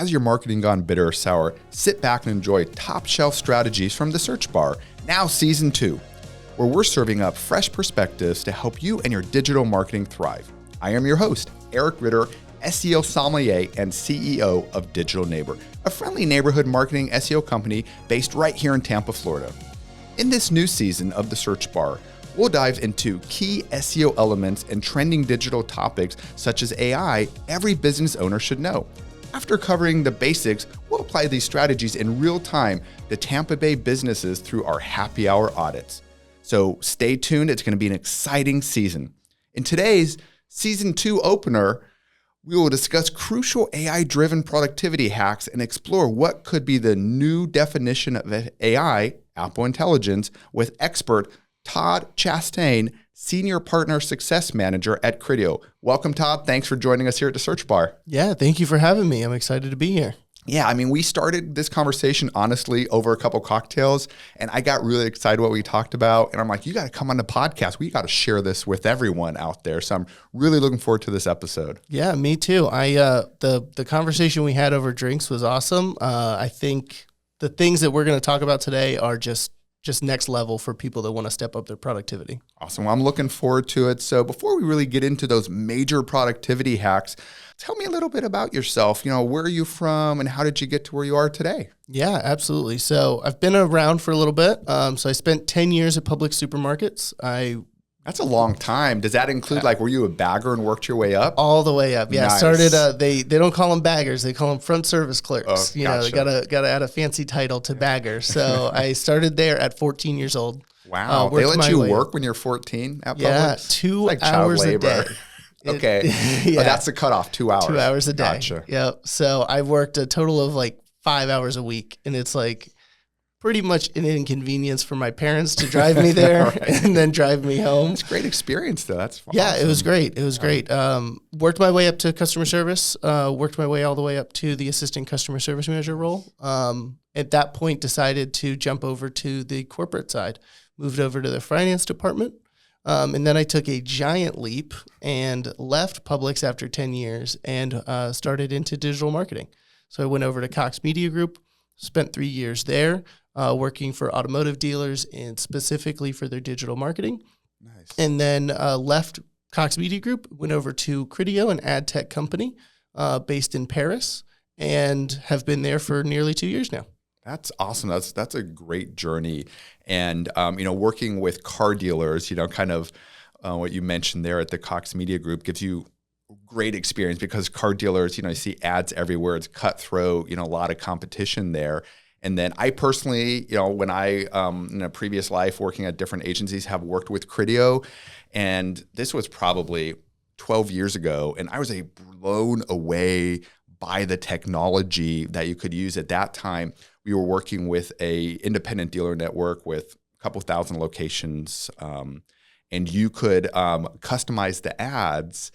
has your marketing gone bitter or sour? Sit back and enjoy top shelf strategies from the Search Bar, now season 2, where we're serving up fresh perspectives to help you and your digital marketing thrive. I am your host, Eric Ritter, SEO sommelier and CEO of Digital Neighbor, a friendly neighborhood marketing SEO company based right here in Tampa, Florida. In this new season of the Search Bar, we'll dive into key SEO elements and trending digital topics such as AI every business owner should know. After covering the basics, we'll apply these strategies in real time to Tampa Bay businesses through our happy hour audits. So stay tuned, it's going to be an exciting season. In today's season 2 opener, we will discuss crucial AI-driven productivity hacks and explore what could be the new definition of AI, Apple Intelligence, with expert Todd Chastain, Senior Partner Success Manager at Criteo. Welcome, Todd. Thanks for joining us here at the Search Bar. Yeah, thank you for having me. I'm excited to be here. Yeah, I mean, we started this conversation, honestly, over a couple cocktails, and I got really excited what we talked about. And I'm like, you got to come on the podcast. We got to share this with everyone out there. So I'm really looking forward to this episode. Yeah, me too. The conversation we had over drinks was awesome. I think the things that we're going to talk about today are just next level for people that want to step up their productivity. Awesome. Well, I'm looking forward to it. So before we really get into those major productivity hacks, tell me a little bit about yourself. Where are you from and how did you get to where you are today? Yeah, absolutely. So I've been around for a little bit. So I spent 10 years at Publix supermarkets. That's a long time. Does that include were you a bagger and worked your way up? All the way up. Yeah. Nice. Started, they don't call them baggers. They call them front service clerks. Oh, gotcha. They gotta add a fancy title to bagger. So I started there at 14 years old. Wow. They let you work when you're 14 at Publix? Yeah, 2 hours a day. Okay. Yeah. Oh, that's the cutoff, 2 hours. 2 hours a day. Gotcha. Yep. So I worked a total of 5 hours a week, and it's pretty much an inconvenience for my parents to drive me there right. And then drive me home. It's a great experience, though. That's awesome. Yeah, it was great. It was great. Worked my way up to customer service. Worked my way all the way up to the assistant customer service manager role. At that point, decided to jump over to the corporate side. Moved over to the finance department. And then I took a giant leap and left Publix after 10 years and started into digital marketing. So I went over to Cox Media Group, spent 3 years there, working for automotive dealers and specifically for their digital marketing. Nice. And then left Cox Media Group, went over to Criteo, an ad tech company based in Paris, and have been there for nearly 2 years now. That's awesome. That's a great journey. And, working with car dealers, what you mentioned there at the Cox Media Group gives you great experience because car dealers, you see ads everywhere. It's cutthroat, a lot of competition there. And then I personally, when I, in a previous life working at different agencies, have worked with Criteo, and this was probably 12 years ago, and I was blown away by the technology that you could use at that time. We were working with a independent dealer network with a couple thousand locations, and you could customize the ads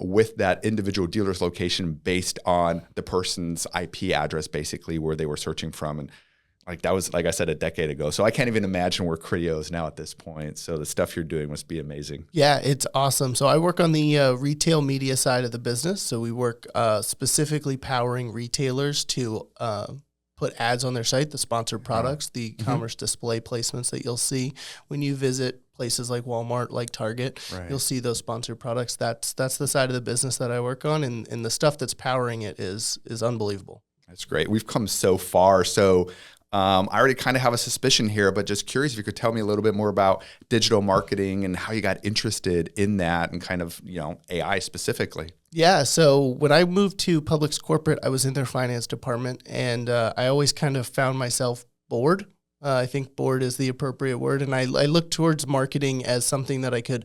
with that individual dealer's location based on the person's IP address, basically where they were searching from. And that was, like I said, a decade ago. So I can't even imagine where Criteo is now at this point. So the stuff you're doing must be amazing. Yeah, it's awesome. So I work on the retail media side of the business. So we work specifically powering retailers to put ads on their site, the sponsored products, the commerce display placements that you'll see when you visit places like Walmart, like Target. Right. You'll see those sponsored products. That's the side of the business that I work on, and the stuff that's powering it is unbelievable. That's great. We've come so far. So I already kind of have a suspicion here, but just curious if you could tell me a little bit more about digital marketing and how you got interested in that and kind of, AI specifically. Yeah. So when I moved to Publix corporate, I was in their finance department, and I always kind of found myself bored. I think bored is the appropriate word. And I look towards marketing as something that I could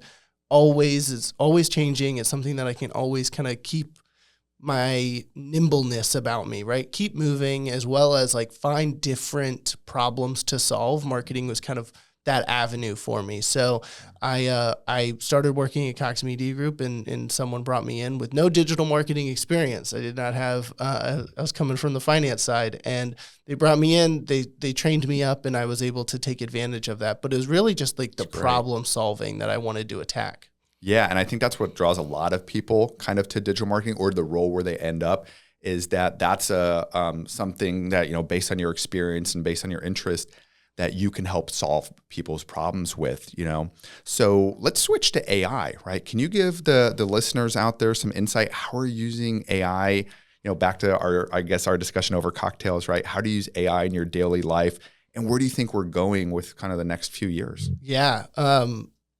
it's always changing. It's something that I can always kind of keep my nimbleness about me, right? Keep moving, as well as find different problems to solve. Marketing was kind of that avenue for me. So I started working at Cox Media Group, and someone brought me in with no digital marketing experience. I did not have, I was coming from the finance side, and they brought me in, they trained me up, and I was able to take advantage of that. But it was really just the problem solving that I wanted to attack. Yeah, and I think that's what draws a lot of people kind of to digital marketing or the role where they end up. is that that's a something that, based on your experience and based on your interest, that you can help solve people's problems with, So let's switch to AI, right? Can you give the listeners out there some insight? How are you using AI? Back to our discussion over cocktails, right? How do you use AI in your daily life? And where do you think we're going with kind of the next few years? Yeah.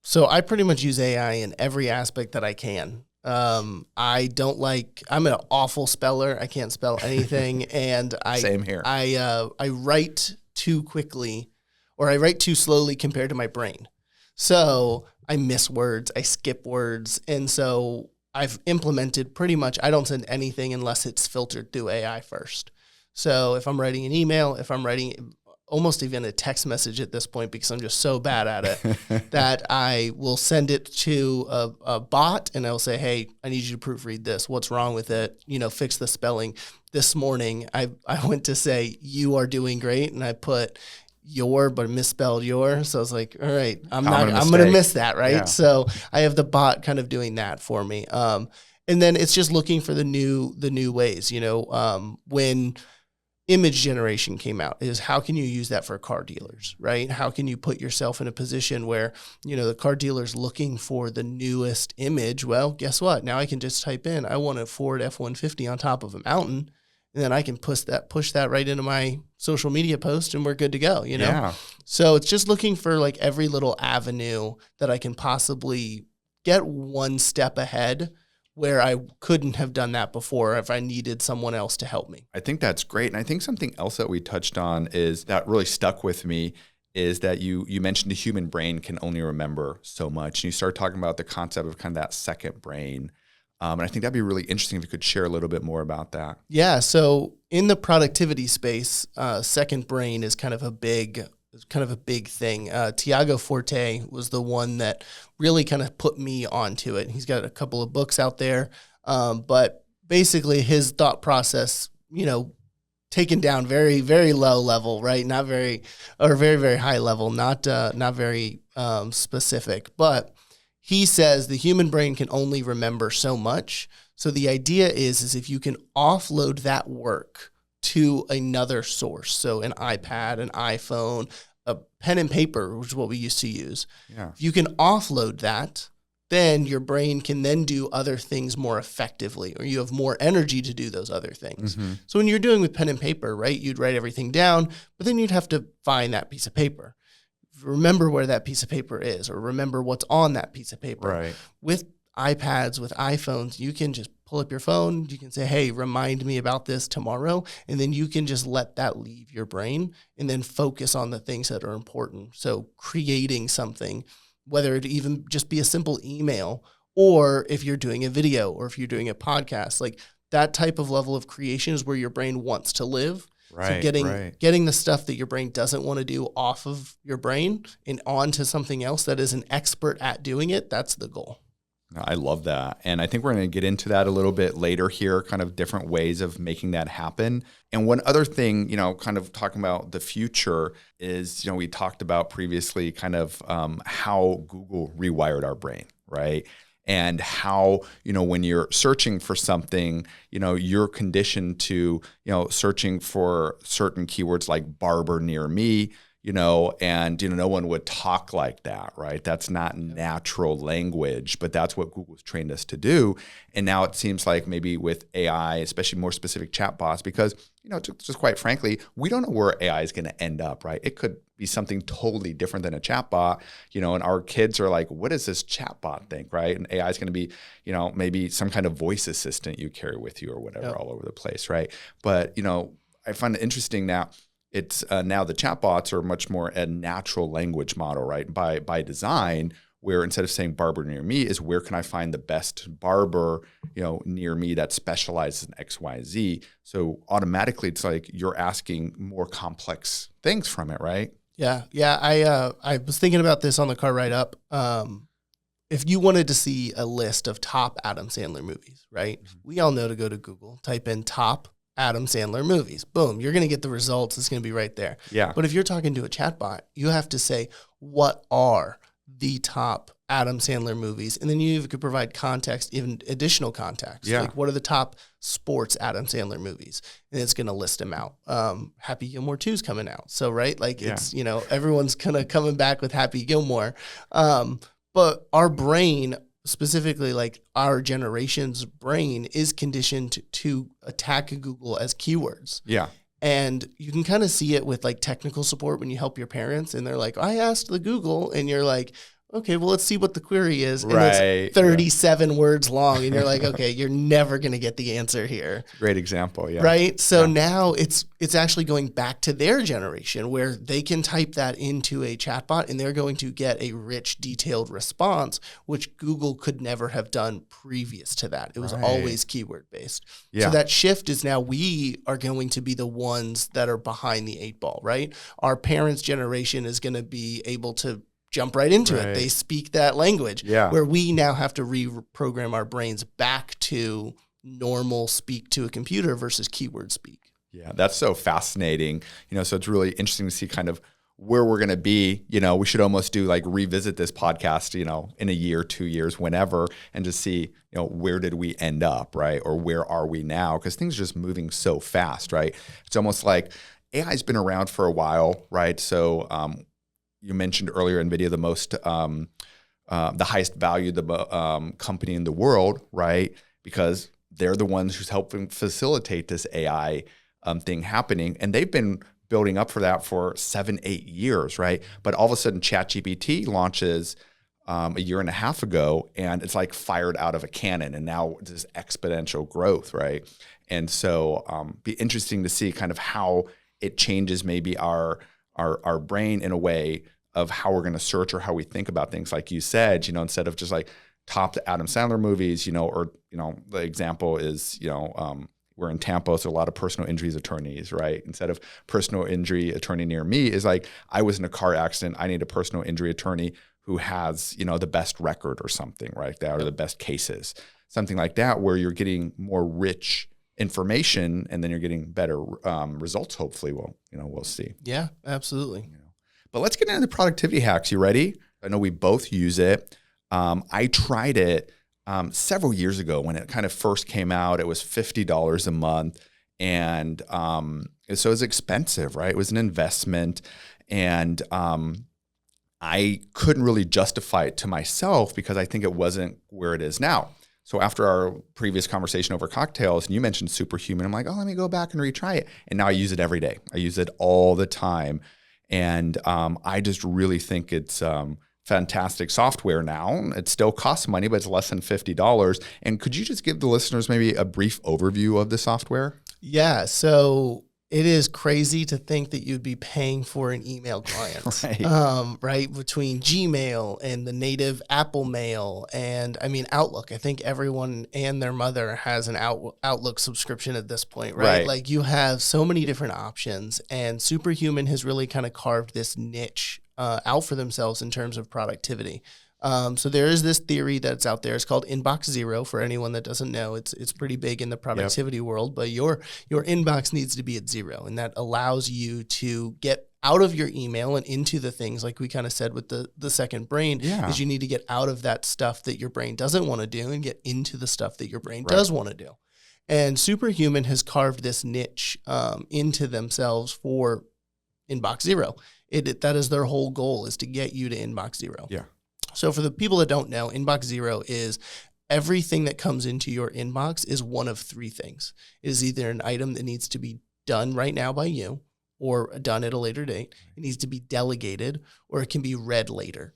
So I pretty much use AI in every aspect that I can. I'm an awful speller. I can't spell anything. And Same here. I write too quickly, or I write too slowly compared to my brain. So I miss words, I skip words. And so I've implemented pretty much, I don't send anything unless it's filtered through AI first. So if I'm writing an email, if I'm writing almost even a text message at this point, because I'm just so bad at it, that I will send it to a bot and I'll say, hey, I need you to proofread this. What's wrong with it? Fix the spelling. This morning, I went to say, you are doing great. And I put but misspelled your. So I was like, all right, I'm going to miss that. Right. Yeah. So I have the bot kind of doing that for me. And then it's just looking for the new ways, when image generation came out, is how can you use that for car dealers, right? How can you put yourself in a position where, the car dealer's looking for the newest image? Well, guess what? Now I can just type in, I want a Ford F-150 on top of a mountain, and then I can push that right into my social media post and we're good to go, Yeah. So it's just looking for like every little avenue that I can possibly get one step ahead, where I couldn't have done that before if I needed someone else to help me. I think that's great. And I think something else that we touched on is that really stuck with me is that you mentioned the human brain can only remember so much. And you started talking about the concept of kind of that second brain. And I think that'd be really interesting if you could share a little bit more about that. Yeah. So in the productivity space, second brain is kind of a big thing. Tiago Forte was the one that really kind of put me onto it. He's got a couple of books out there, but basically his thought process, taken down very, very low level, right? Not very, or very, very high level, not very specific. But he says the human brain can only remember so much. So the idea is if you can offload that work to another source, so an iPad, an iPhone, a pen and paper, which is what we used to use. Yeah. If you can offload that, then your brain can then do other things more effectively, or you have more energy to do those other things. Mm-hmm. So when you're doing with pen and paper, right, you'd write everything down, but then you'd have to find that piece of paper. Remember where that piece of paper is, or remember what's on that piece of paper. Right. With iPads, with iPhones, you can just pull up your phone. You can say, hey, remind me about this tomorrow. And then you can just let that leave your brain and then focus on the things that are important. So creating something, whether it even just be a simple email, or if you're doing a video, or if you're doing a podcast, like that type of level of creation is where your brain wants to live. Right, so getting the stuff that your brain doesn't want to do off of your brain and onto something else that is an expert at doing it, that's the goal. I love that. And I think we're going to get into that a little bit later here, kind of different ways of making that happen. And one other thing, kind of talking about the future is, we talked about previously kind of how Google rewired our brain, right? And how, when you're searching for something, you're conditioned to, searching for certain keywords like barber near me, and, no one would talk like that, right? That's not natural language, but that's what Google's trained us to do. And now it seems like maybe with AI, especially more specific chatbots, because, just quite frankly, we don't know where AI is going to end up, right? It could be something totally different than a chatbot, and our kids are like, what is this chatbot thing, right? And AI is going to be, maybe some kind of voice assistant you carry with you or whatever, all over the place, right? But, I find it interesting now. It's now the chatbots are much more a natural language model, right? By design, where instead of saying barber near me is where can I find the best barber, near me that specializes in X, Y, Z. So automatically it's like you're asking more complex things from it, right? Yeah. I was thinking about this on the car ride up. If you wanted to see a list of top Adam Sandler movies, right? Mm-hmm. We all know to go to Google, type in top Adam Sandler movies. Boom, you're going to get the results. It's going to be right there. Yeah. But if you're talking to a chatbot, you have to say, what are the top Adam Sandler movies, and then you even could provide context, even additional context. Yeah. Like, what are the top sports Adam Sandler movies? And it's going to list them out. Happy Gilmore 2 is coming out. So, right? Like, it's, everyone's kind of coming back with Happy Gilmore. But our brain, specifically like our generation's brain, is conditioned to attack Google as keywords. Yeah. And you can kind of see it with like technical support when you help your parents and they're like, I asked the Google, and you're like, okay, well, let's see what the query is. And it's 37 words long. And you're like, okay, you're never going to get the answer here. Great example. Yeah. Right. So now it's actually going back to their generation where they can type that into a chatbot and they're going to get a rich, detailed response, which Google could never have done previous to that. It was always keyword based. Yeah. So that shift is now we are going to be the ones that are behind the 8 ball, right? Our parents' generation is going to be able to jump right into it. They speak that language where we now have to reprogram our brains back to normal speak to a computer versus keyword speak. Yeah, that's so fascinating. So it's really interesting to see kind of where we're going to be. We should almost do like revisit this podcast, in a year, 2 years, whenever, and just see, where did we end up, right? Or where are we now? Because things are just moving so fast, right? It's almost like AI's been around for a while, right? So, you mentioned earlier NVIDIA, the highest valued company in the world, right? Because they're the ones who's helping facilitate this AI thing happening. And they've been building up for that for 7-8 years, right? But all of a sudden ChatGPT launches a year and a half ago, and it's like fired out of a cannon. And now this exponential growth, right? And so be interesting to see kind of how it changes maybe our brain in a way of how we're going to search or how we think about things. Like you said, instead of just like top Adam Sandler movies, or the example is, we're in Tampa, so a lot of personal injuries attorneys, right? Instead of personal injury attorney near me is like, I was in a car accident, I need a personal injury attorney who has, the best record or something, right? That are the best cases, something like that, where you're getting more rich information and then you're getting better results. Hopefully, we'll see. Yeah, absolutely. But let's get into the productivity hacks. You ready? I know we both use it. I tried it several years ago when it kind of first came out. It was $50 a month, and so it was expensive, right? It was an investment, and I couldn't really justify it to myself because I think it wasn't where it is now. So after our previous conversation over cocktails, and you mentioned Superhuman, I'm like, oh, let me go back and retry it. And now I use it every day. I use it all the time. And I just really think it's fantastic software now. It still costs money, but it's less than $50. And could you just give the listeners maybe a brief overview of the software? Yeah. So it is crazy to think that you'd be paying for an email client, right? Between Gmail and the native Apple Mail and Outlook. I think everyone and their mother has an Outlook subscription at this point, right? Like you have so many different options, and Superhuman has really kind of carved this niche out for themselves in terms of productivity. So there is this theory that's out there. It's called inbox zero. For anyone that doesn't know, it's pretty big in the productivity world, but your inbox needs to be at zero. And that allows you to get out of your email and into the things like we kind of said with the second brain is you need to get out of that stuff that your brain doesn't want to do and get into the stuff that your brain does want to do. And Superhuman has carved this niche into themselves for inbox zero. That is their whole goal, is to get you to inbox zero. Yeah. So for the people that don't know, inbox zero is everything that comes into your inbox is one of three things. It is either an item that needs to be done right now by you or done at a later date. It needs to be delegated, or it can be read later.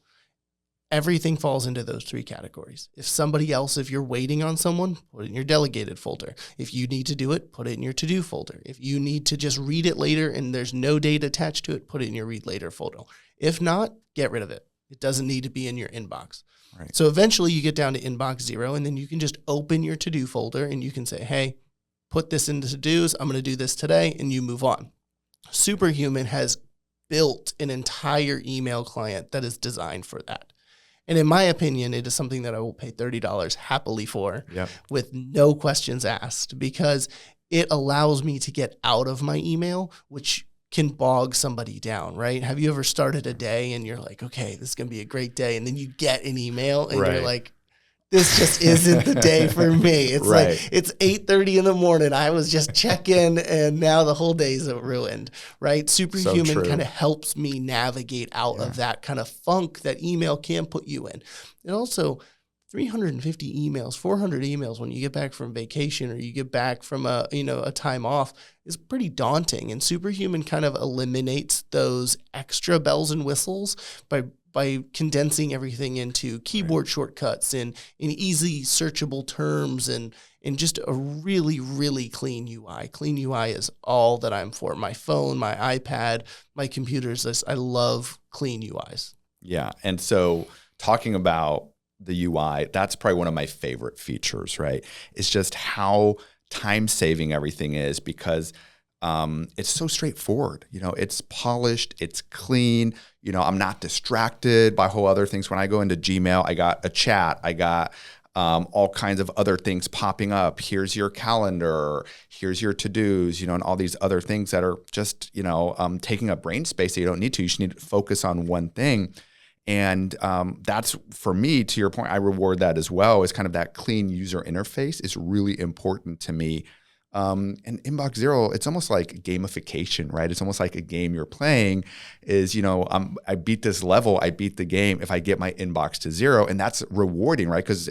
Everything falls into those three categories. If you're waiting on someone, put it in your delegated folder. If you need to do it, put it in your to-do folder. If you need to just read it later and there's no date attached to it, put it in your read later folder. If not, get rid of it. It doesn't need to be in your inbox. Right. So eventually you get down to inbox zero, and then you can just open your to-do folder and you can say, hey, put this into to-dos. I'm going to do this today, and you move on. Superhuman has built an entire email client that is designed for that. And in my opinion, it is something that I will pay $30 happily for with no questions asked, because it allows me to get out of my email, which can bog somebody down, right? Have you ever started a day and you're like, okay, this is going to be a great day. And then you get an email and you're like, this just isn't the day for me. It's like, it's 8:30 in the morning. I was just checking and now the whole day's ruined, right? Superhuman kind of helps me navigate out of that kind of funk that email can put you in. And also 350 emails, 400 emails when you get back from vacation or you get back from a time off is pretty daunting. And Superhuman kind of eliminates those extra bells and whistles by condensing everything into keyboard shortcuts and in easy searchable terms and just a really, really clean UI. Clean UI is all that I'm for. My phone, my iPad, my computers, I love clean UIs. Yeah. And so talking about the UI, that's probably one of my favorite features, right? It's just how time-saving everything is because it's so straightforward. It's polished, it's clean. I'm not distracted by whole other things. When I go into Gmail, I got a chat, I got all kinds of other things popping up. Here's your calendar, here's your to-dos, and all these other things that are just, taking up brain space that you don't need to. You just need to focus on one thing. And that's, for me, to your point, I reward that as well, is kind of that clean user interface is really important to me. And Inbox Zero, it's almost like gamification, right? It's almost like a game you're playing is, I beat this level, I beat the game if I get my inbox to zero. And that's rewarding, right? Because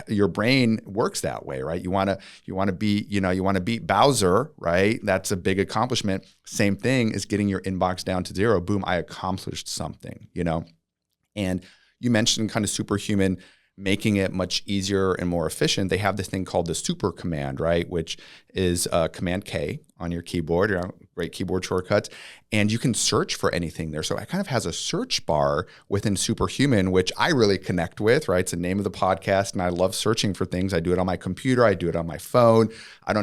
your brain works that way, right? You want to beat Bowser, right? That's a big accomplishment. Same thing is getting your inbox down to zero. Boom, I accomplished something, And you mentioned kind of Superhuman making it much easier and more efficient. They have this thing called the super command, right? Which is Command K on your keyboard, great keyboard shortcuts. And you can search for anything there. So it kind of has a search bar within Superhuman, which I really connect with, right? It's the name of the podcast. And I love searching for things. I do it on my computer. I do it on my phone. I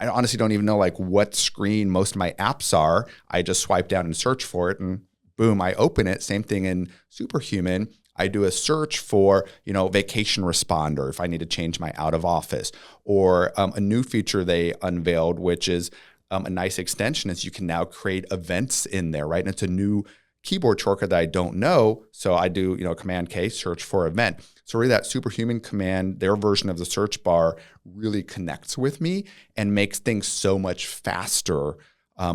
honestly don't even know like what screen most of my apps are. I just swipe down and search for it and boom, I open it. Same thing in Superhuman. I do a search for, vacation responder if I need to change my out of office, or a new feature they unveiled, which is a nice extension, is you can now create events in there, right? And it's a new keyboard shortcut that I don't know. So I do, Command K, search for event. So really that Superhuman command, their version of the search bar really connects with me and makes things so much faster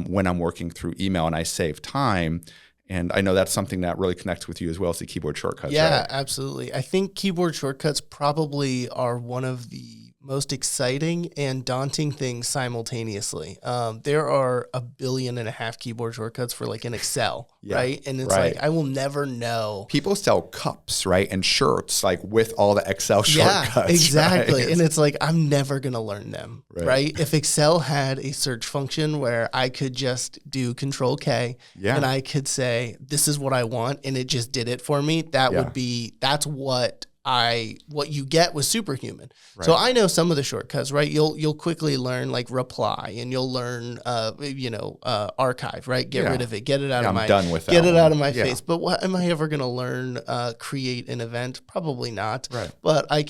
when I'm working through email, and I save time. And I know that's something that really connects with you as well as the keyboard shortcuts. Yeah, right? Absolutely. I think keyboard shortcuts probably are one of the most exciting and daunting things simultaneously. There are 1.5 billion keyboard shortcuts for like an Excel, right? And it's like, I will never know. People sell cups, right? And shirts like with all the Excel shortcuts. Yeah, exactly. Right? And it's like, I'm never going to learn them, right? If Excel had a search function where I could just do Control K and I could say, this is what I want, and it just did it for me, that's what you get with Superhuman. Right. So I know some of the shortcuts, right? You'll quickly learn like reply, and you'll learn archive, right? Get rid of it, get it out of my done with get it out of my face. But what am I ever going to learn? Create an event? Probably not. Right. But I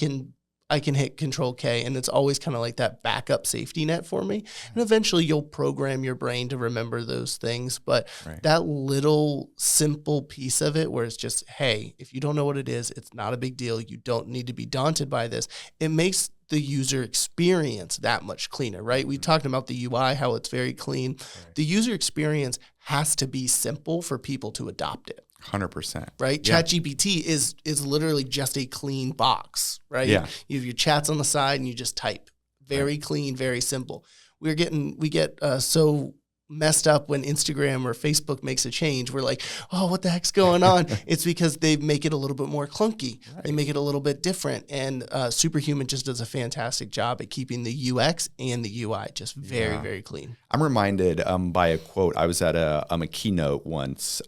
can hit Control K, and it's always kind of like that backup safety net for me. And eventually you'll program your brain to remember those things. But that little simple piece of it where it's just, hey, if you don't know what it is, it's not a big deal. You don't need to be daunted by this. It makes the user experience that much cleaner, right? We talked about the UI, how it's very clean. Right. The user experience has to be simple for people to adopt it. 100%. Right? Yeah. ChatGPT is literally just a clean box, right? Yeah. You have your chats on the side and you just type. Very clean, very simple. We get so messed up when Instagram or Facebook makes a change. We're like, oh, what the heck's going on? It's because they make it a little bit more clunky. Right. They make it a little bit different. And Superhuman just does a fantastic job at keeping the UX and the UI just very, very clean. I'm reminded by a quote. I was at a keynote once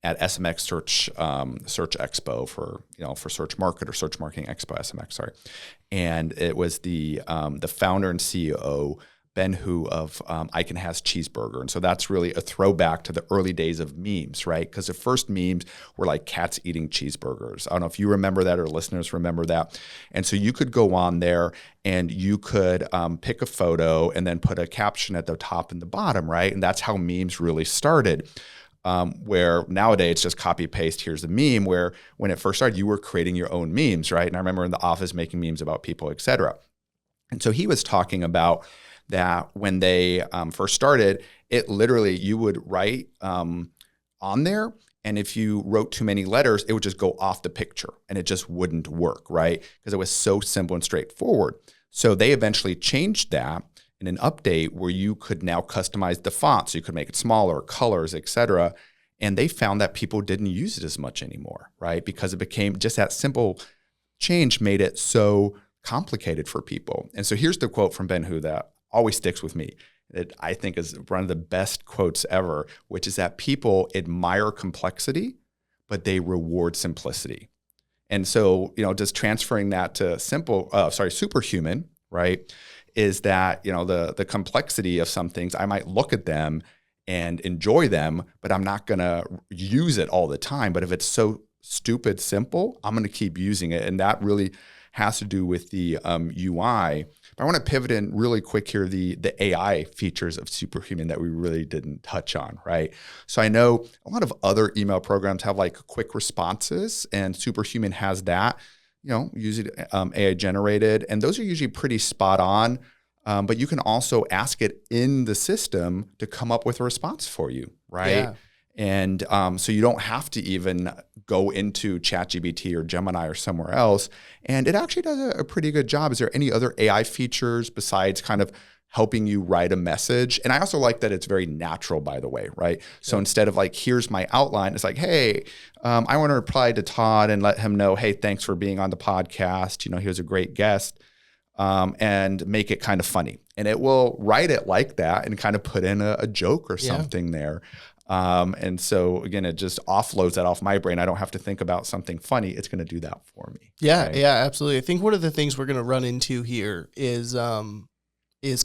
at SMX Search Expo for Search Market or Search Marketing Expo, SMX, sorry. And it was the founder and CEO Ben Hu of Icon Has Cheeseburger. And so that's really a throwback to the early days of memes, right? Because the first memes were like cats eating cheeseburgers. I don't know if you remember that or listeners remember that. And so you could go on there and you could pick a photo and then put a caption at the top and the bottom, right? And that's how memes really started. Where nowadays it's just copy paste, here's the meme, where when it first started, you were creating your own memes, right? And I remember in the office making memes about people, et cetera. And so he was talking about that when they first started, it literally, you would write on there, and if you wrote too many letters, it would just go off the picture and it just wouldn't work, right? Because it was so simple and straightforward. So they eventually changed that in an update where you could now customize the font, so you could make it smaller, colors, et cetera. And they found that people didn't use it as much anymore, right? Because it became just that simple change made it so complicated for people. And so here's the quote from Ben Hu that always sticks with me, that I think is one of the best quotes ever, which is that people admire complexity, but they reward simplicity. And so, just transferring that to superhuman, right, is that, the complexity of some things, I might look at them and enjoy them, but I'm not going to use it all the time. But if it's so stupid simple, I'm going to keep using it. And that really has to do with the UI. But I want to pivot in really quick here, the AI features of Superhuman that we really didn't touch on, right? So I know a lot of other email programs have like quick responses, and Superhuman has that, usually AI generated, and those are usually pretty spot on. But you can also ask it in the system to come up with a response for you, right? Yeah. And so you don't have to even go into ChatGPT or Gemini or somewhere else. And it actually does a pretty good job. Is there any other AI features besides kind of helping you write a message? And I also like that it's very natural, by the way, right? So instead of like, here's my outline, it's like, hey, I want to reply to Todd and let him know, hey, thanks for being on the podcast. He was a great guest. And make it kind of funny. And it will write it like that and kind of put in a joke or something there. And so again, it just offloads that off my brain. I don't have to think about something funny. It's going to do that for me. Yeah, right? yeah, absolutely. I think one of the things we're going to run into here is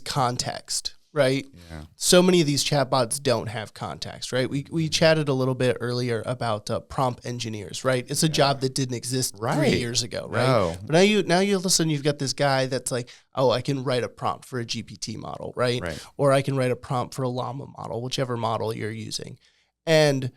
context, right? Yeah. So many of these chatbots don't have context, right? We chatted a little bit earlier about prompt engineers, right? It's a job that didn't exist 3 years ago, right? No. But now you listen, you've got this guy that's like, oh, I can write a prompt for a GPT model, right? Or I can write a prompt for a llama model, whichever model you're using. And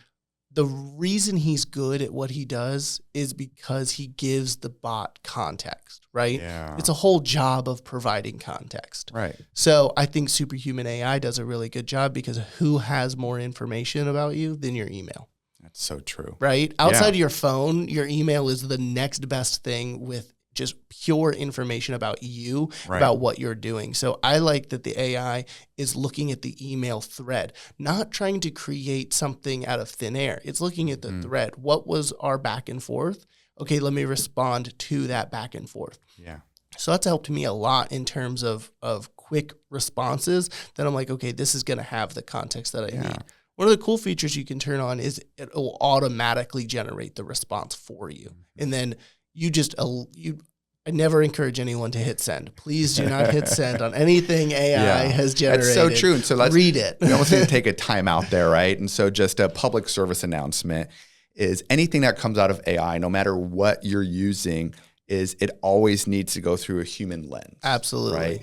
the reason he's good at what he does is because he gives the bot context, right? Yeah. It's a whole job of providing context. Right. So I think Superhuman AI does a really good job, because who has more information about you than your email? That's so true. Right? Outside of your phone, your email is the next best thing with just pure information about you, about what you're doing. So I like that the AI is looking at the email thread, not trying to create something out of thin air. It's looking at the thread. What was our back and forth? Okay, let me respond to that back and forth. Yeah. So that's helped me a lot in terms of quick responses that I'm like, okay, this is going to have the context that I need. One of the cool features you can turn on is it will automatically generate the response for you. And then I never encourage anyone to hit send. Please do not hit send on anything AI has generated. That's so true. And so let's read it. We almost need to take a time out there, right? And so just a public service announcement is anything that comes out of AI, no matter what you're using, is it always needs to go through a human lens. Absolutely. Right?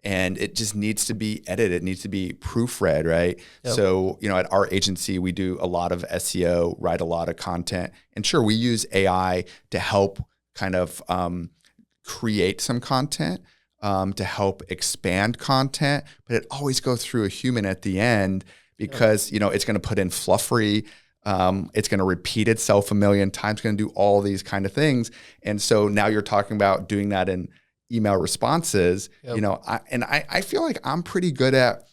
And it just needs to be edited. It needs to be proofread, right? Yep. So, at our agency, we do a lot of SEO, write a lot of content. And sure, we use AI to help kind of create some content, to help expand content, but it always goes through a human at the end, because, it's going to put in fluffery, it's going to repeat itself a million times, going to do all these kind of things. And so now you're talking about doing that in email responses, I feel like I'm pretty good at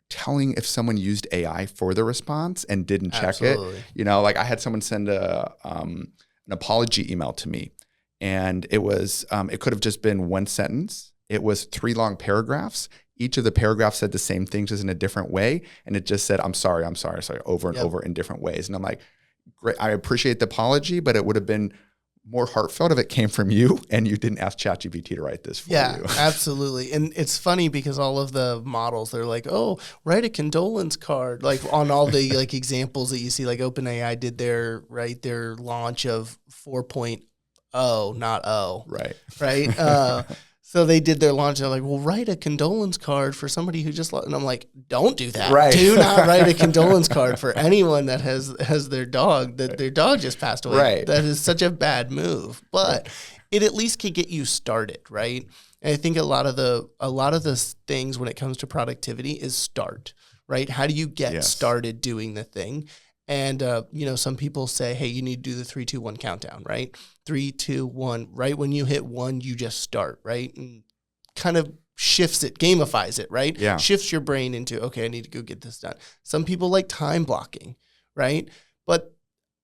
telling if someone used AI for the response and didn't check it. Like I had someone send an apology email to me, and it was, it could have just been one sentence. It was 3 long paragraphs. Each of the paragraphs said the same things, just in a different way. And it just said, I'm sorry, over and over in different ways. And I'm like, great, I appreciate the apology, but it would have been more heartfelt if it came from you and you didn't ask ChatGPT to write this for you. Yeah, absolutely. And it's funny because all of the models, they're like, oh, write a condolence card. Like on all the like examples that you see, like OpenAI did their launch of 4.0, not O. Right. So they did their launch. And they're like, well, write a condolence card for somebody who just lost. And I'm like, don't do that. Right. Do not write a condolence card for anyone that has their dog, that their dog just passed away. Right. That is such a bad move. But it at least can get you started, right? And I think a lot of the things when it comes to productivity is start, right? How do you get started doing the thing? And, some people say, hey, you need to do the 3, 2, 1 countdown, right? 3, 2, 1, right? When you hit 1, you just start, right? And kind of shifts it, gamifies it, right? Yeah. Shifts your brain into, okay, I need to go get this done. Some people like time blocking, right? But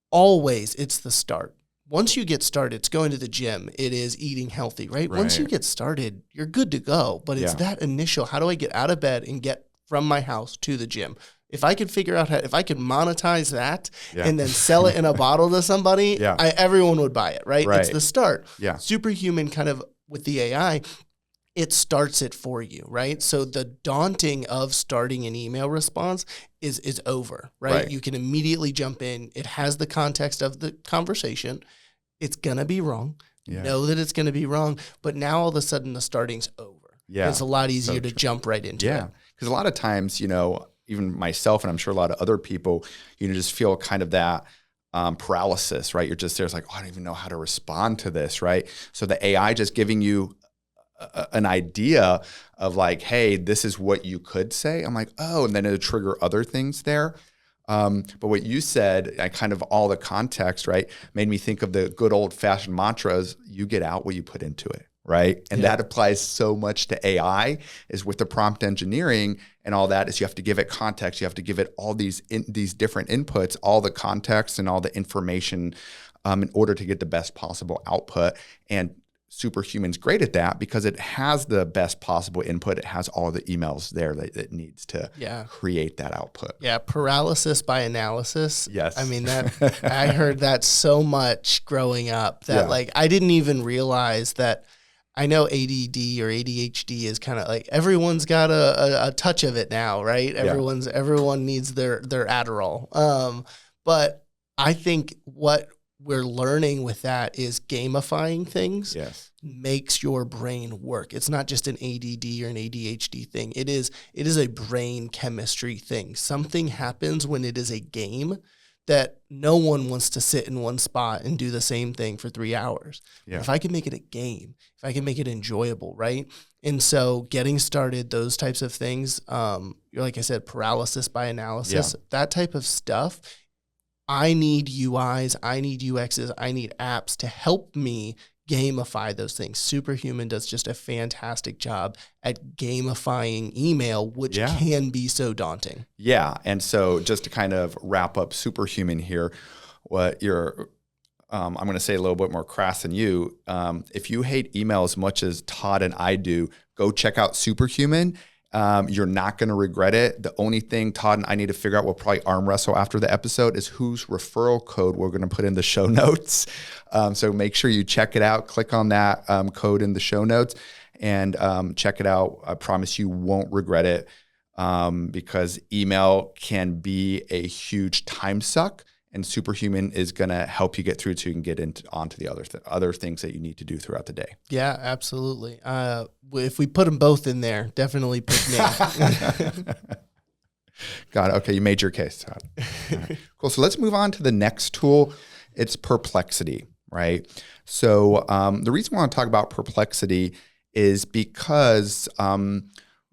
always it's the start. Once you get started, it's going to the gym. It is eating healthy, right? Once you get started, you're good to go. But it's that initial, how do I get out of bed and get from my house to the gym? If I could figure out if I could monetize that and then sell it in a bottle to somebody, everyone would buy it, right? It's the start. Yeah. Superhuman kind of with the AI, it starts it for you, right? So the daunting of starting an email response is over, right? You can immediately jump in. It has the context of the conversation. It's going to be wrong. Yeah. Know that it's going to be wrong. But now all of a sudden the starting's over. Yeah. It's a lot easier to jump right into it. Yeah. Because a lot of times, even myself, and I'm sure a lot of other people, just feel kind of that paralysis, right? You're just there. It's like, I don't even know how to respond to this, right? So the AI just giving you an idea of like, hey, this is what you could say. I'm like, oh, and then it'll trigger other things there. But what you said, I kind of all the context, right, made me think of the good old fashioned mantras, you get out what you put into it. Right. And that applies so much to AI is with the prompt engineering and all that is you have to give it context. You have to give it all these different inputs, all the context and all the information in order to get the best possible output. And Superhuman's great at that because it has the best possible input. It has all the emails there that it needs to create that output. Yeah. Paralysis by analysis. Yes. I mean, I heard that so much growing up that like I didn't even realize that. I know ADD or ADHD is kind of like everyone's got a touch of it now, right? Everyone needs their Adderall. But I think what we're learning with that is gamifying things makes your brain work. It's not just an ADD or an ADHD thing. It is a brain chemistry thing. Something happens when it is a game that no one wants to sit in one spot and do the same thing for 3 hours. Yeah. If I can make it a game, if I can make it enjoyable, right? And so getting started, those types of things, like I said, paralysis by analysis, that type of stuff, I need UIs, I need UXs, I need apps to help me gamify those things. Superhuman does just a fantastic job at gamifying email, which can be so daunting. Yeah. And so just to kind of wrap up Superhuman here, what you're, I'm going to say a little bit more crass than you. If you hate email as much as Todd and I do, go check out Superhuman. You're not going to regret it. The only thing Todd and I need to figure out, we'll probably arm wrestle after the episode, is whose referral code we're going to put in the show notes. So make sure you check it out. Click on that code in the show notes and check it out. I promise you won't regret it because email can be a huge time suck. And Superhuman is going to help you get through so you can get onto the other things that you need to do throughout the day. Yeah, absolutely. If we put them both in there, definitely pick me. Got it. Okay, you made your case, Todd. Right. Cool. So let's move on to the next tool. It's Perplexity, right? So the reason I want to talk about Perplexity is because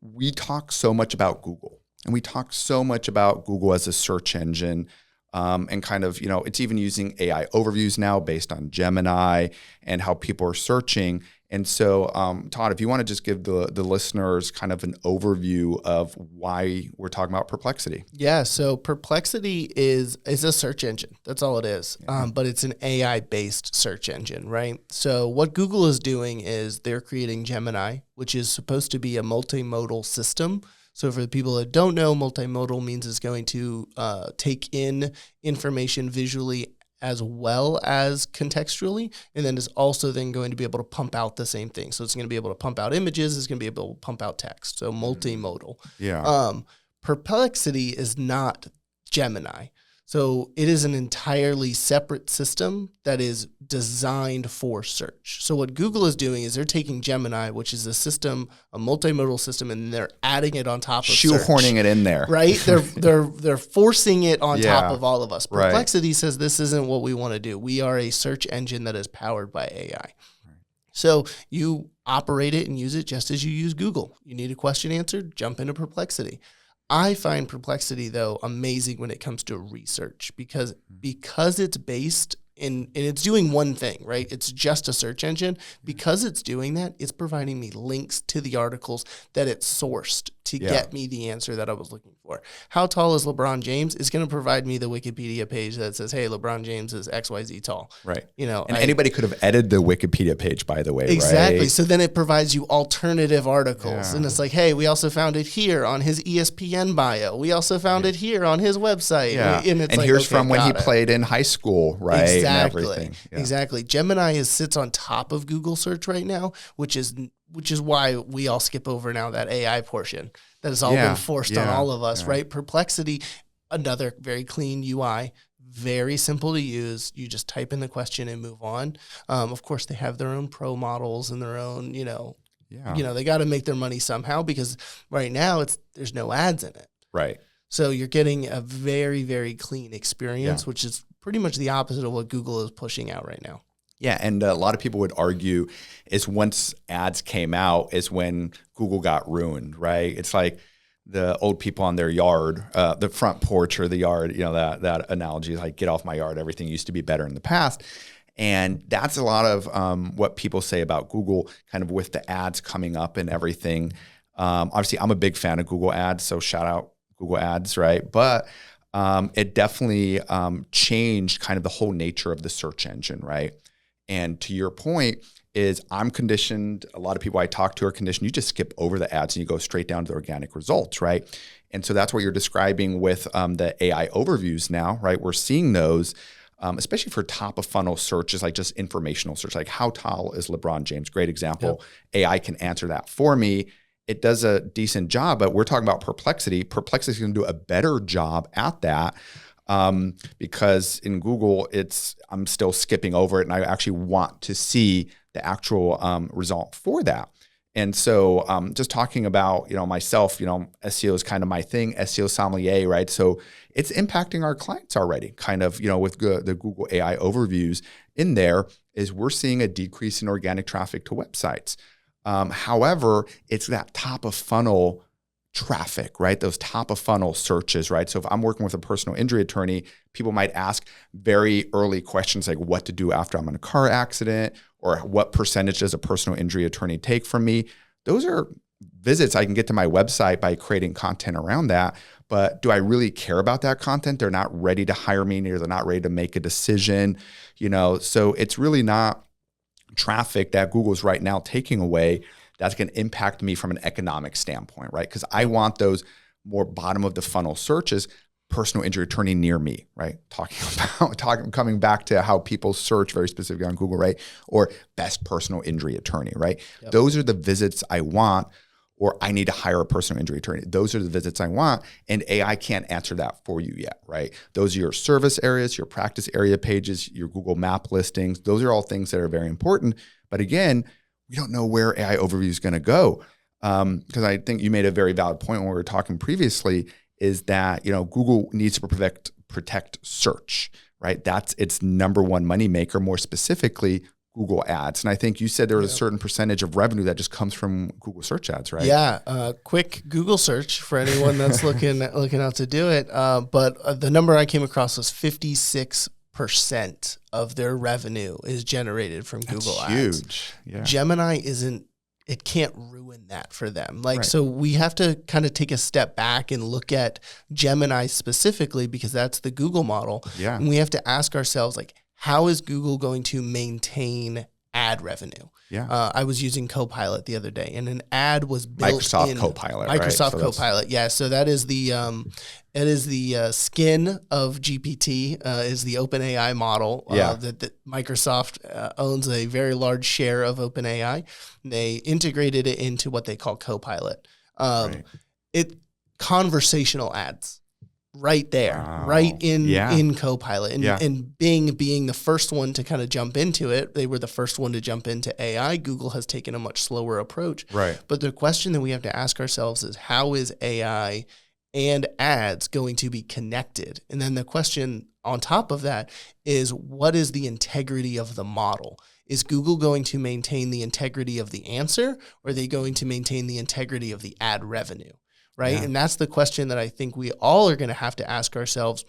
we talk so much about Google, and we talk so much about Google as a search engine. And kind of, it's even using AI overviews now based on Gemini and how people are searching. And so, Todd, if you want to just give the listeners kind of an overview of why we're talking about Perplexity. Yeah, so Perplexity is a search engine. That's all it is. But it's an AI-based search engine, right? So what Google is doing is they're creating Gemini, which is supposed to be a multimodal system. So for the people that don't know, multimodal means it's going to take in information visually as well as contextually, and then is also then going to be able to pump out the same thing. So it's going to be able to pump out images, it's going to be able to pump out text. So multimodal. Yeah. Perplexity is not Gemini. So it is an entirely separate system that is designed for search. So what Google is doing is they're taking Gemini, which is a system, a multimodal system, and they're adding it on top of shoehorning search. it in there. Right? They're forcing it on top of all of us. Right. Perplexity says this isn't what we want to do. We are a search engine that is powered by AI. So you operate it and use it just as you use Google. You need a question answered, jump into Perplexity. I find Perplexity, though, amazing when it comes to research because it's based in, and it's doing one thing, right? It's just a search engine. Because it's doing that, it's providing me links to the articles that it's sourced to get me the answer that I was looking for. How tall is LeBron James is going to provide me the Wikipedia page that says, hey, LeBron James is XYZ tall. Right. You know, and anybody could have edited the Wikipedia page, by the way. Exactly. Right? So then it provides you alternative articles. Yeah. And it's like, hey, we also found it here on his ESPN bio. We also found it here on his website. Yeah. And it's and like, here's okay, from when he got it. played in high school, right? Exactly. And everything. Yeah. Exactly. Gemini sits on top of Google search right now, which is why we all skip over now that AI portion that has all been forced on all of us, right? Perplexity, another very clean UI, very simple to use. You just type in the question and move on. Of course, they have their own pro models and their own, they got to make their money somehow because right now there's no ads in it. Right. So you're getting a very, very clean experience, which is pretty much the opposite of what Google is pushing out right now. Yeah, and a lot of people would argue is once ads came out is when Google got ruined, right? It's like the old people on their yard, the front porch or the yard, that analogy is like, get off my yard. Everything used to be better in the past. And that's a lot of what people say about Google kind of with the ads coming up and everything. Obviously, I'm a big fan of Google ads, so shout out Google ads, right? But it definitely changed kind of the whole nature of the search engine, right? And to your point is I'm conditioned, a lot of people I talk to are conditioned, you just skip over the ads and you go straight down to the organic results, right? And so that's what you're describing with the AI overviews now, right? We're seeing those, especially for top of funnel searches, like just informational search, like how tall is LeBron James? Great example. Yep. AI can answer that for me. It does a decent job, but we're talking about Perplexity. Perplexity is going to do a better job at that. Because in Google, I'm still skipping over it and I actually want to see the actual result for that. And so just talking about, myself, SEO is kind of my thing, SEO sommelier, right? So it's impacting our clients already kind of, with the Google AI overviews in there is we're seeing a decrease in organic traffic to websites. However, it's that top of funnel traffic, right? Those top of funnel searches, right? So if I'm working with a personal injury attorney, people might ask very early questions like what to do after I'm in a car accident or what percentage does a personal injury attorney take from me? Those are visits I can get to my website by creating content around that. But do I really care about that content? They're not ready to hire me or they're not ready to make a decision, so it's really not traffic that Google's right now taking away that's going to impact me from an economic standpoint, right? Because I want those more bottom of the funnel searches, personal injury attorney near me, right? Coming back to how people search very specifically on Google, right? Or best personal injury attorney, right? Yep. Those are the visits I want, or I need to hire a personal injury attorney. Those are the visits I want, and AI can't answer that for you yet, right? Those are your service areas, your practice area pages, your Google map listings. Those are all things that are very important. But again, we don't know where AI overview is going to go. Because I think you made a very valid point when we were talking previously is that, Google needs to protect search, right? That's its number one moneymaker, more specifically Google ads. And I think you said there was a certain percentage of revenue that just comes from Google search ads, right? Yeah. Quick Google search for anyone that's looking out to do it. But the number I came across was 56% of their revenue is generated from Google ads. Huge. Yeah. Gemini it can't ruin that for them. So we have to kind of take a step back and look at Gemini specifically because that's the Google model. Yeah. And we have to ask ourselves, how is Google going to maintain ad revenue. Yeah. I was using Copilot the other day, and an ad was built Microsoft in Copilot, Microsoft right? So Copilot. Yeah, so that is the skin of GPT, is the OpenAI model that Microsoft owns a very large share of OpenAI. They integrated it into what they call Copilot. It conversational ads. Right there, right in Copilot. And being the first one to kind of jump into it, they were the first one to jump into AI. Google has taken a much slower approach. Right. But the question that we have to ask ourselves is, how is AI and ads going to be connected? And then the question on top of that is, what is the integrity of the model? Is Google going to maintain the integrity of the answer, or are they going to maintain the integrity of the ad revenue? Right. Yeah. And that's the question that I think we all are going to have to ask ourselves.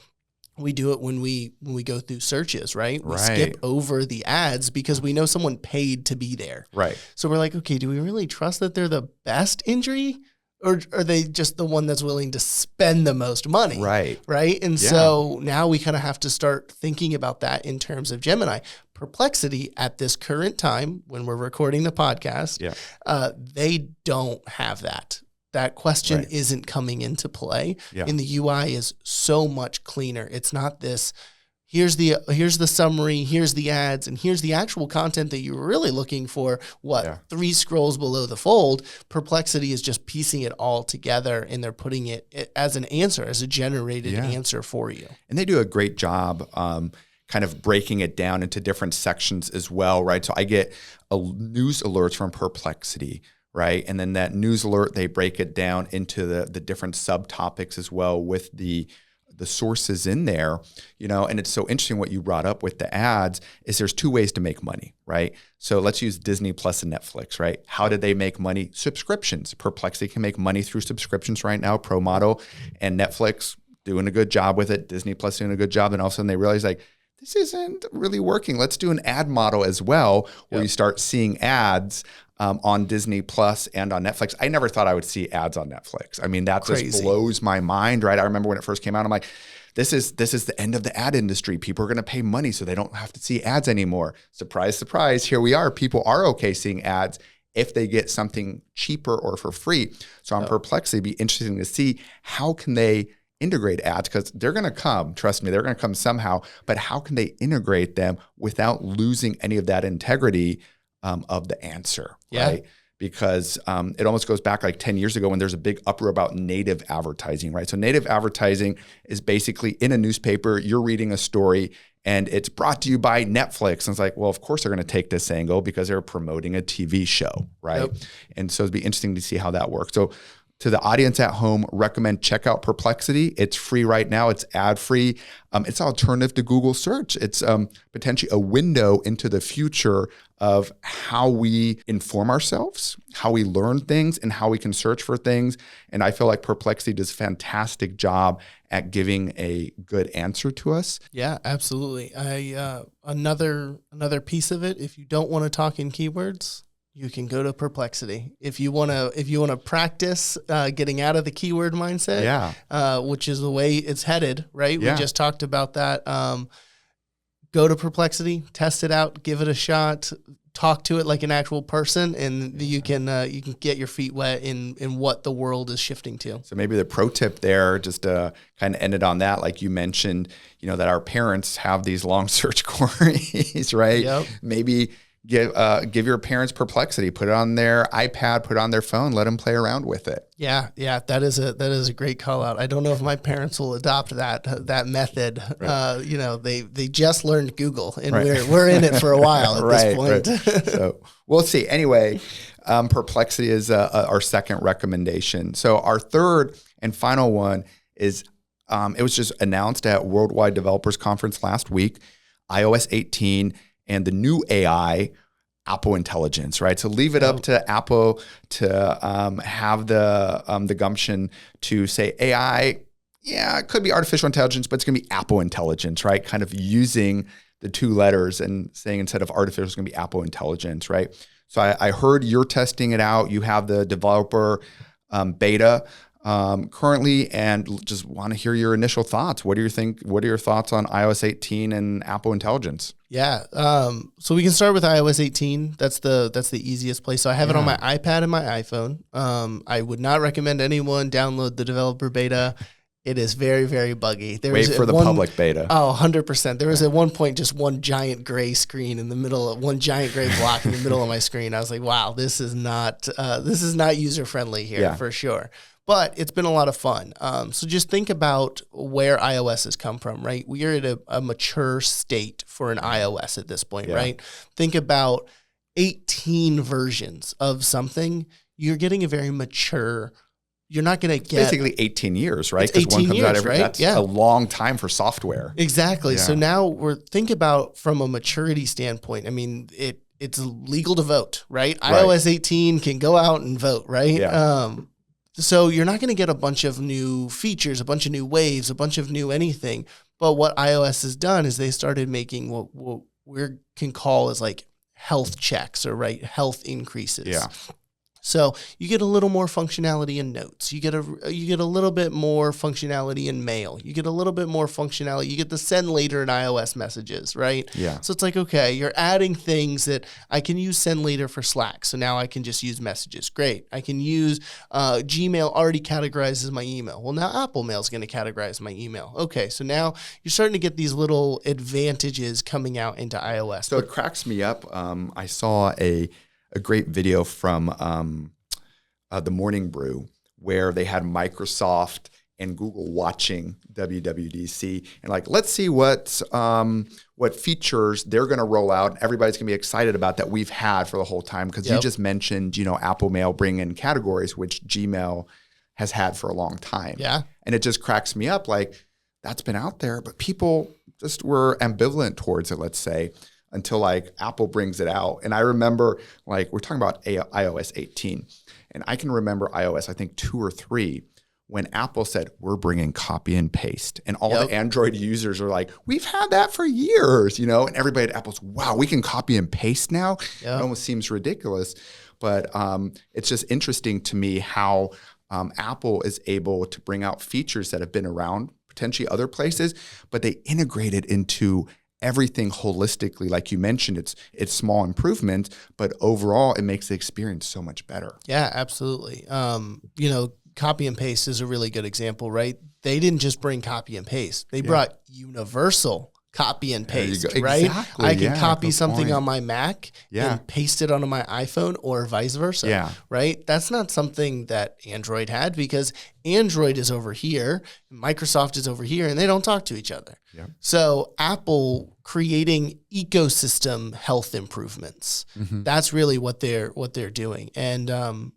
We do it when we go through searches, right? We skip over the ads because we know someone paid to be there. Right. So we're like, okay, do we really trust that they're the best injury, or are they just the one that's willing to spend the most money? Right. Right. And so now we kind of have to start thinking about that in terms of Gemini. Perplexity at this current time, when we're recording the podcast, they don't have that. That question isn't coming into play, and the UI is so much cleaner. It's not this, here's the summary, here's the ads, and here's the actual content that you were really looking for, 3 scrolls below the fold. Perplexity is just piecing it all together, and they're putting it as an answer, as a generated answer for you. And they do a great job kind of breaking it down into different sections as well, right? So I get news alerts from Perplexity, right? And then that news alert, they break it down into the different subtopics as well with the sources in there, and it's so interesting what you brought up with the ads is there's 2 ways to make money, right? So let's use Disney Plus and Netflix, right? How did they make money? Subscriptions. Perplexity can make money through subscriptions right now, pro model, and Netflix doing a good job with it, Disney Plus doing a good job, and all of a sudden they realize this isn't really working. Let's do an ad model as well, where you start seeing ads on Disney Plus and on Netflix. I never thought I would see ads on Netflix. I mean, that just blows my mind, right? I remember when it first came out, I'm like, this is the end of the ad industry. People are going to pay money so they don't have to see ads anymore. Surprise, surprise. Here we are. People are okay seeing ads if they get something cheaper or for free. So on Perplexity, it'd be interesting to see how can they integrate ads, because they're going to come, trust me, they're going to come somehow, but how can they integrate them without losing any of that integrity of the answer, right? Because it almost goes back like 10 years ago when there's a big uproar about native advertising, right? So native advertising is basically in a newspaper, you're reading a story and it's brought to you by Netflix. And it's like, well, of course they're going to take this angle because they're promoting a TV show, right? And so it'd be interesting to see how that works. So to the audience at home, recommend check out Perplexity. It's free right now. It's ad-free. It's an alternative to Google search. It's potentially a window into the future of how we inform ourselves, how we learn things, and how we can search for things. And I feel like Perplexity does a fantastic job at giving a good answer to us. Yeah, absolutely. Another piece of it, if you don't want to talk in keywords, you can go to Perplexity. If you want to practice getting out of the keyword mindset, which is the way it's headed, right? We just talked about that. Go to Perplexity, test it out, give it a shot, talk to it like an actual person, and you can get your feet wet in what the world is shifting to. So maybe the pro tip there, just to kind of end it on that, like you mentioned, that our parents have these long search queries, right? Yep. Maybe give your parents Perplexity, put it on their iPad, put it on their phone, let them play around with it. Yeah, that is a great call out. I don't know if my parents will adopt that method. Right. They just learned Google, and we're in it for a while at this point. Right. So we'll see. Anyway, Perplexity is our second recommendation. So our third and final one is it was just announced at Worldwide Developers Conference last week, iOS 18. And the new AI, Apple Intelligence, right? So leave it up to Apple to have the gumption to say AI, it could be artificial intelligence, but it's going to be Apple Intelligence, right? Kind of using the 2 letters and saying instead of artificial, it's going to be Apple Intelligence, right? So I heard you're testing it out. You have the developer beta currently, and just want to hear your initial thoughts. What do you think? What are your thoughts on iOS 18 and Apple Intelligence? Yeah. So we can start with iOS 18. That's the easiest place. So I have it on my iPad and my iPhone. I would not recommend anyone download the developer beta. It is very, very buggy. Wait for the public beta. Oh, 100%. There was at one point just one giant gray screen in the middle of one giant gray block in the middle of my screen. I was like, wow, this is not user friendly here for sure. But it's been a lot of fun. So just think about where iOS has come from, right? We are at a mature state for an iOS at this point, right? Think about 18 versions of something. You're getting a very mature. You're not going to get basically 18 years, right? Because one comes out every. That's a long time for software. Exactly. Yeah. So now think about from a maturity standpoint. I mean, it's legal to vote, right? iOS 18 can go out and vote, right? Yeah. So you're not going to get a bunch of new features, a bunch of new waves, a bunch of new anything. But what iOS has done is they started making what we can call as like health checks or health increases. Yeah. So you get a little more functionality in Notes. You get a little bit more functionality in Mail. You get a little bit more functionality. You get the send later in iOS messages, right? Yeah. So it's like, okay, you're adding things that I can use send later for Slack. So now I can just use messages. Great. I can use Gmail already categorizes my email. Well, now Apple Mail is going to categorize my email. Okay. So now you're starting to get these little advantages coming out into iOS. So it cracks me up. I saw a great video from the Morning Brew where they had Microsoft and Google watching WWDC and like, let's see what features they're going to roll out. Everybody's going to be excited about that we've had for the whole time because you just mentioned, Apple Mail bring in categories, which Gmail has had for a long time. Yeah. And it just cracks me up like that's been out there, but people just were ambivalent towards it, let's say, until like Apple brings it out. And I remember like we're talking about iOS 18 and I can remember iOS, I think 2 or 3 when Apple said, we're bringing copy and paste and all the Android users are like, we've had that for years, and everybody at Apple's, wow, we can copy and paste now. It almost seems ridiculous, but it's just interesting to me how Apple is able to bring out features that have been around potentially other places, but they integrate it into everything holistically. Like you mentioned, it's small improvements, but overall it makes the experience so much better. Yeah, absolutely. Copy and paste is a really good example, right? They didn't just bring copy and paste. They brought universal copy and paste, right? Exactly. I can copy something on my Mac and paste it onto my iPhone or vice versa, right? That's not something that Android had because Android is over here, Microsoft is over here, and they don't talk to each other. Yeah. So Apple creating ecosystem health improvements, that's really what they're doing. And,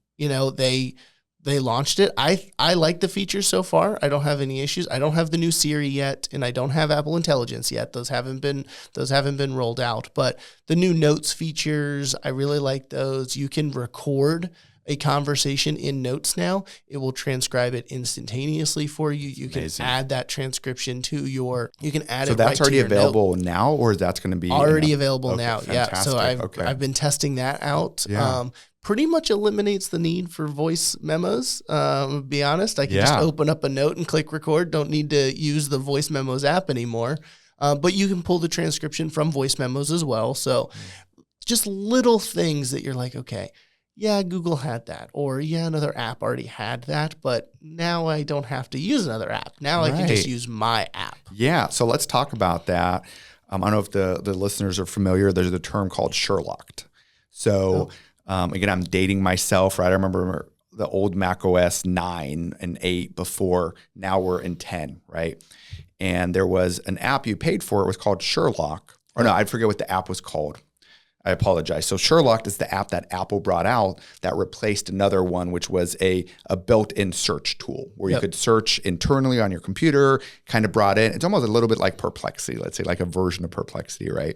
they launched it. I like the features so far. I don't have any issues. I don't have the new Siri yet, and I don't have Apple Intelligence yet. Those haven't been rolled out. But the new Notes features, I really like those. You can record a conversation in Notes now. It will transcribe it instantaneously for you. You can add that transcription to your. You can add it. So that's already available now, or that's going to be already available now? Fantastic. Yeah. So I've been testing that out. Yeah. Pretty much eliminates the need for voice memos. Be honest, I can just open up a note and click record. Don't need to use the voice memos app anymore. But you can pull the transcription from voice memos as well. So just little things that you're like, okay, yeah, Google had that, or another app already had that, but now I don't have to use another app. Now I can just use my app. Yeah. So let's talk about that. I don't know if the listeners are familiar. There's a term called Sherlocked. So. Again, I'm dating myself, right? I remember the old Mac OS 9 and 8 before. Now we're in 10, right? And there was an app you paid for. It was called Sherlock. Or no, I forget what the app was called. I apologize. So Sherlock is the app that Apple brought out that replaced another one, which was a built-in search tool where you could search internally on your computer, kind of brought in. It's almost a little bit like Perplexity, let's say like a version of Perplexity, right?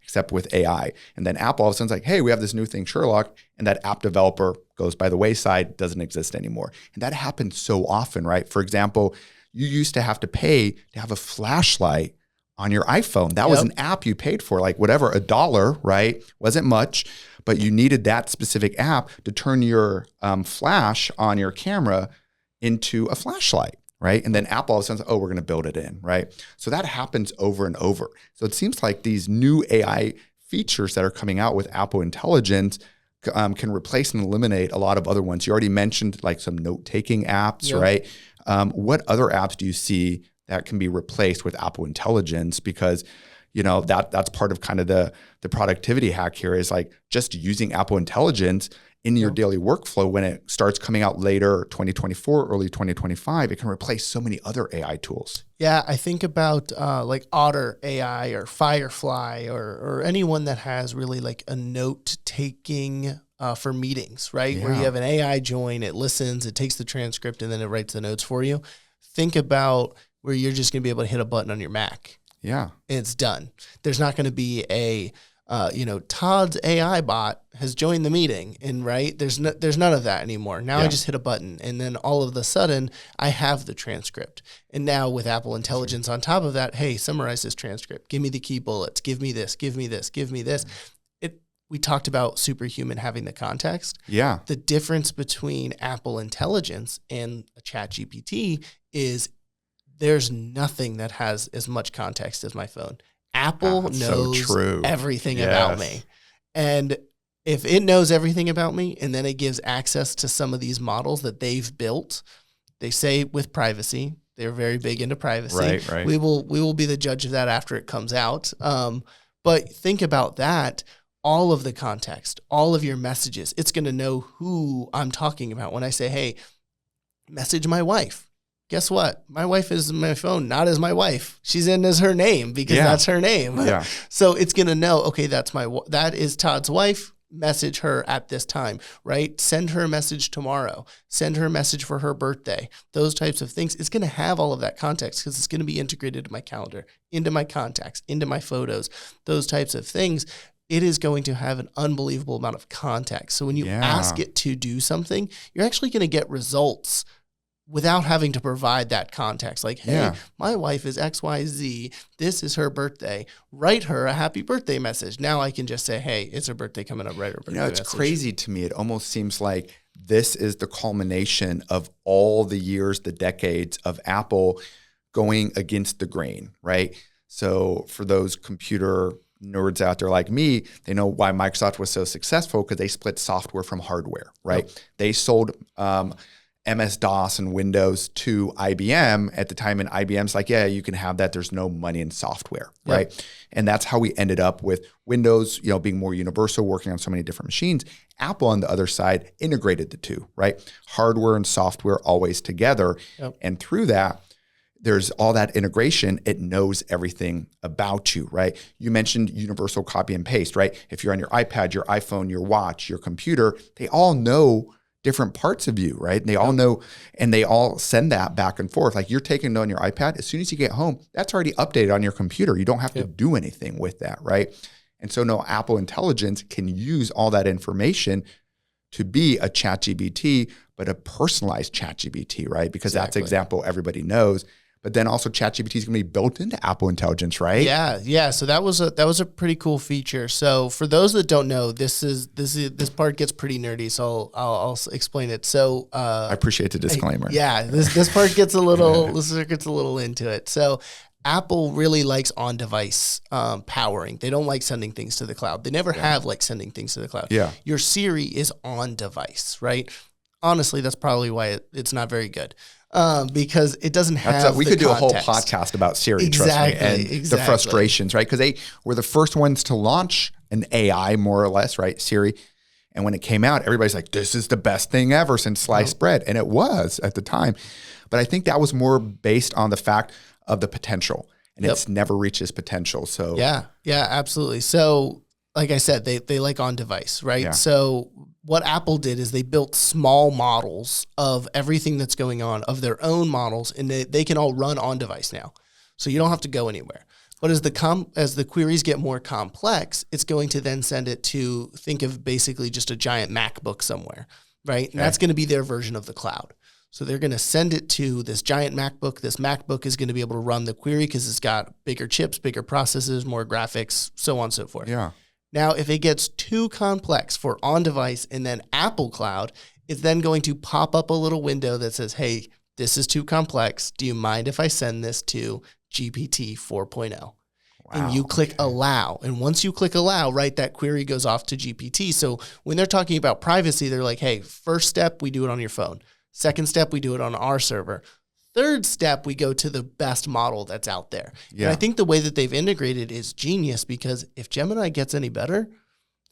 Except with AI. And then Apple all of a sudden is like, hey, we have this new thing, Sherlock, and that app developer goes by the wayside, doesn't exist anymore. And that happens so often, right? For example, you used to have to pay to have a flashlight on your iPhone. That was an app you paid for, like whatever, $1, right? Wasn't much, but you needed that specific app to turn your flash on your camera into a flashlight, right? And then Apple all of a sudden, we're going to build it in, right? So that happens over and over. So it seems like these new AI features that are coming out with Apple Intelligence can replace and eliminate a lot of other ones. You already mentioned like some note-taking apps, right? What other apps do you see that can be replaced with Apple Intelligence? Because that's part of kind of the productivity hack here is like just using Apple Intelligence in your daily workflow. When it starts coming out later, 2024, early 2025, it can replace so many other AI tools. Yeah, I think about like Otter AI or Firefly or anyone that has really like a note-taking for meetings, right? Yeah. Where you have an AI join, it listens, it takes the transcript, and then it writes the notes for you. Think about where you're just going to be able to hit a button on your Mac. Yeah. And it's done. There's not going to be a Todd's AI bot has joined the meeting, and right there's none of that anymore. Now I just hit a button, and then all of a sudden I have the transcript. And now with Apple Intelligence on top of that, hey, summarize this transcript. Give me the key bullets. Give me this. Give me this. Give me this. We talked about Superhuman having the context. Yeah. The difference between Apple Intelligence and a ChatGPT is there's nothing that has as much context as my phone. Apple knows everything about me. And if it knows everything about me and then it gives access to some of these models that they've built, they say with privacy, they're very big into privacy. Right. We will be the judge of that after it comes out. But think about that. All of the context, all of your messages, it's going to know who I'm talking about. When I say, hey, message my wife. Guess what? My wife is in my phone, not as my wife. She's in as her name because that's her name. Yeah. So it's going to know, okay, that is Todd's wife. Message her at this time, right? Send her a message tomorrow. Send her a message for her birthday. Those types of things. It's going to have all of that context because it's going to be integrated into my calendar, into my contacts, into my photos, those types of things. It is going to have an unbelievable amount of context. So when you ask it to do something, you're actually going to get results without having to provide that context. Like, hey, my wife is XYZ. This is her birthday. Write her a happy birthday message. Now I can just say, hey, it's her birthday coming up. Write her birthday message. It's crazy to me. It almost seems like this is the culmination of all the years, the decades of Apple going against the grain, right? So for those computer nerds out there like me, they know why Microsoft was so successful because they split software from hardware, right? Yep. They sold MS-DOS and Windows to IBM at the time, and IBM's like, yeah, you can have that. There's no money in software, right? And that's how we ended up with Windows, being more universal, working on so many different machines. Apple, on the other side, integrated the two, right? Hardware and software always together. Yep. And through that, there's all that integration. It knows everything about you, right? You mentioned universal copy and paste, right? If you're on your iPad, your iPhone, your watch, your computer, they all know different parts of you, right? And they all know, and they all send that back and forth. Like you're taking it on your iPad, as soon as you get home, that's already updated on your computer. You don't have to do anything with that, right? And so no, Apple Intelligence can use all that information to be a ChatGPT, but a personalized ChatGPT, right? Because that's the example everybody knows. But then also ChatGPT is going to be built into Apple Intelligence, right? Yeah. So that was a pretty cool feature. So for those that don't know, this part gets pretty nerdy. So I'll explain it. So I appreciate the disclaimer. This part gets a little into it. So Apple really likes on-device powering. They don't like sending things to the cloud. They never have liked sending things to the cloud. Yeah. Your Siri is on-device, right? Honestly, that's probably why it's not very good. Because it doesn't have we could do a whole podcast about Siri, trust me, and the frustrations, right? Because they were the first ones to launch an AI, more or less, right? Siri. And when it came out, everybody's like, this is the best thing ever since sliced bread. And it was at the time. But I think that was more based on the fact of the potential. And it's never reached its potential. So Yeah, absolutely. So like I said, they like on device, right? Yeah. So what Apple did is they built small models of everything that's going on, of their own models, and they can all run on device now. So you don't have to go anywhere. But as the queries get more complex, it's going to then send it to, think of basically just a giant MacBook somewhere, right? And that's going to be their version of the cloud. So they're going to send it to this giant MacBook. This MacBook is going to be able to run the query because it's got bigger chips, bigger processors, more graphics, so on and so forth. Yeah. Now, if it gets too complex for on-device and then Apple Cloud, it's then going to pop up a little window that says, hey, this is too complex. Do you mind if I send this to GPT 4.0? Wow, and you click allow. And once you click allow, right, that query goes off to GPT. So when they're talking about privacy, they're like, hey, first step, we do it on your phone. Second step, we do it on our server. Third step, we go to the best model that's out there. Yeah. And I think the way that they've integrated is genius, because if Gemini gets any better,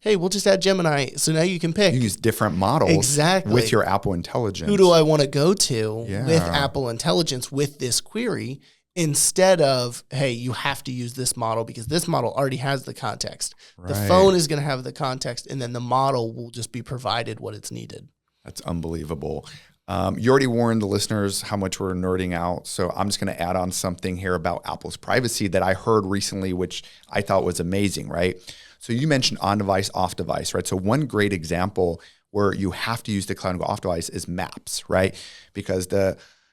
hey, we'll just add Gemini. So now you can pick. You use different models with your Apple Intelligence. Who do I want to go to with Apple Intelligence with this query, instead of, hey, you have to use this model because this model already has the context. Right. The phone is going to have the context, and then the model will just be provided what it's needed. That's unbelievable. You already warned the listeners how much we're nerding out, so I'm just going to add on something here about Apple's privacy that I heard recently, which I thought was amazing, right? So you mentioned on-device, off-device, right? So one great example where you have to use the cloud and go off-device is Maps, right? Because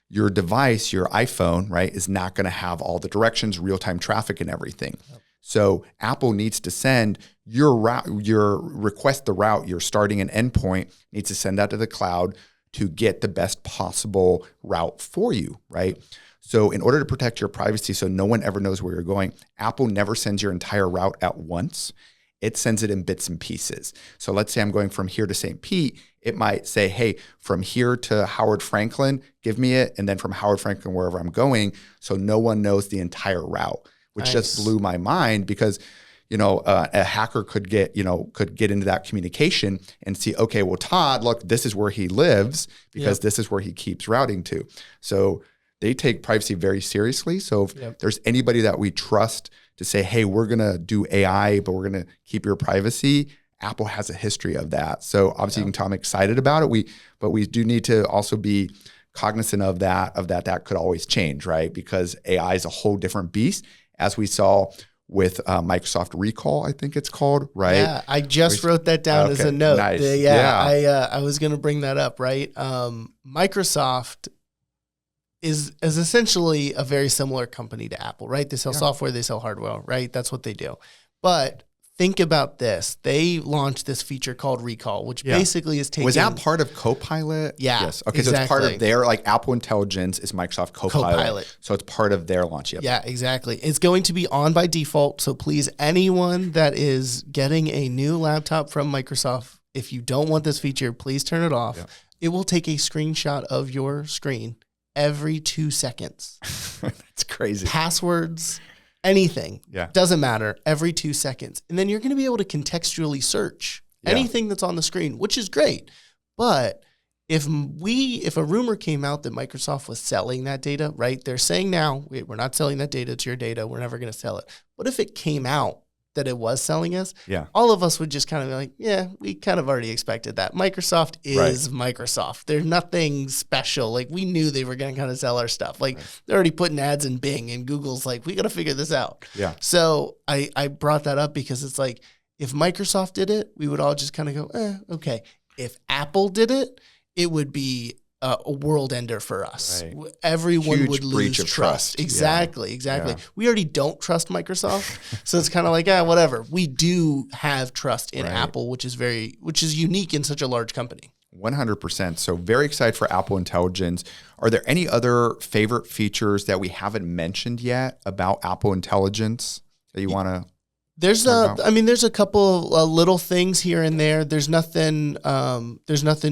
your device, your iPhone, right, is not going to have all the directions, real-time traffic, and everything. Yep. So Apple needs to send your route, your request the route, your starting and end point needs to send that to the cloud to get the best possible route for you, right? So in order to protect your privacy so no one ever knows where you're going, Apple never sends your entire route at once. It sends it in bits and pieces. So let's say I'm going from here to St. Pete. It might say, hey, from here to Howard Franklin, give me it. And then from Howard Franklin, wherever I'm going. So no one knows the entire route, which just blew my mind, because a hacker could get into that communication and see, okay, well, Todd, look, this is where he lives because this is where he keeps routing to. So they take privacy very seriously. So if there's anybody that we trust to say, hey, we're going to do AI, but we're going to keep your privacy, Apple has a history of that. So obviously you can tell I'm excited about it. But we do need to also be cognizant of that could always change, right? Because AI is a whole different beast, as we saw with Microsoft Recall, I think it's called, right? Yeah, I just wrote that down as a note. Nice. I was going to bring that up, right? Microsoft is essentially a very similar company to Apple, right? They sell software, they sell hardware, right? That's what they do. But think about this. They launched this feature called Recall, which basically is taking... Was that part of Copilot? Yeah. Yes. Okay, exactly. So it's part of their, like, Apple Intelligence is Microsoft Copilot. So it's part of their launch. Yep. Yeah, exactly. It's going to be on by default. So please, anyone that is getting a new laptop from Microsoft, if you don't want this feature, please turn it off. Yep. It will take a screenshot of your screen every 2 seconds. That's crazy. Passwords... anything. Doesn't matter. Every 2 seconds. And then you're going to be able to contextually search anything that's on the screen, which is great. But if a rumor came out that Microsoft was selling that data, right? They're saying now, we're not selling that data. It's your data. We're never going to sell it. What if it came out that it was selling us? All of us would just kind of be like, yeah, we kind of already expected that. Microsoft is Microsoft. There's nothing special. Like, we knew they were going to kind of sell our stuff. Like, they're already putting ads in Bing, and Google's like, we got to figure this out. So I brought that up because it's like, if Microsoft did it, we would all just kind of go, okay. If Apple did it, it would be a world ender for us. Right. Everyone Huge would breach lose of trust. Exactly. Yeah. We already don't trust Microsoft. So it's kind of like, whatever. We do have trust in Apple, which is unique in such a large company. 100%. So very excited for Apple Intelligence. Are there any other favorite features that we haven't mentioned yet about Apple Intelligence that you want to... There's a couple of little things here and there. There's nothing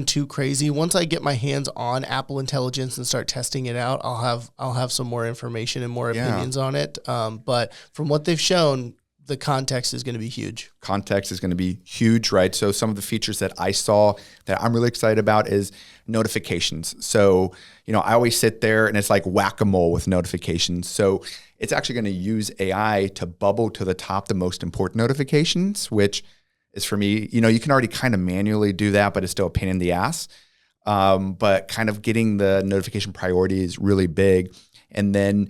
too crazy. Once I get my hands on Apple Intelligence and start testing it out, I'll have some more information and more opinions on it. But from what they've shown, the context is going to be huge. Context is going to be huge, right? So some of the features that I saw that I'm really excited about is notifications. So, I always sit there and it's like whack-a-mole with notifications. So it's actually going to use AI to bubble to the top the most important notifications, which is, for me, you can already kind of manually do that, but it's still a pain in the ass. But kind of getting the notification priority is really big. And then